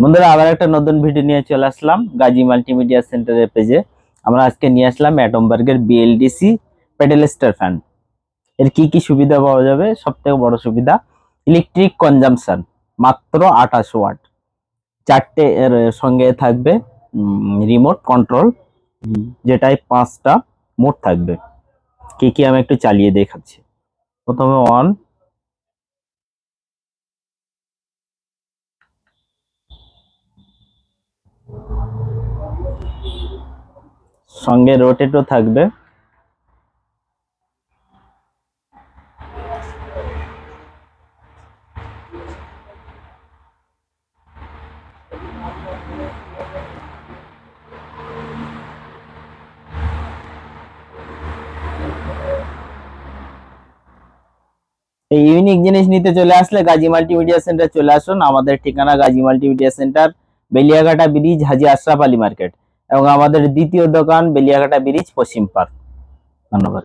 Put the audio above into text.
বন্ধুরা, আবার একটা নতুন ভিডিও নিয়ে চলে আসলাম গাজী মাল্টিমিডিয়া সেন্টারের পেজে। আমরা আজকে নিয়ে আসলাম অ্যাটমবার্গের বিএলডিসি পেডেল ফ্যান। এর কি কি সুবিধা পাওয়া যাবে? সব থেকে বড় সুবিধা, ইলেকট্রিক কনজাম্পশন মাত্র 28 ওয়াট। চারটে এর সঙ্গে থাকবে রিমোট কন্ট্রোল, যেটায় 5টা মোড থাকবে। কি কি আমি একটু চালিয়ে দেখাচ্ছি। প্রথমে অন, সঙ্গে রোটেটও থাকবে। এই ইউনিক জিনিস নিতে চলে আসলে গাজী মাল্টিমিডিয়া সেন্টার চলে আসুন। আমাদের ঠিকানা Gazi multimedia centre, Beliaghata bridge, Haji Ashraf Ali market, এবং আমাদের দ্বিতীয় দোকান বেলিয়াঘাটা ব্রিজ, পশ্চিম পার্ক। ধন্যবাদ।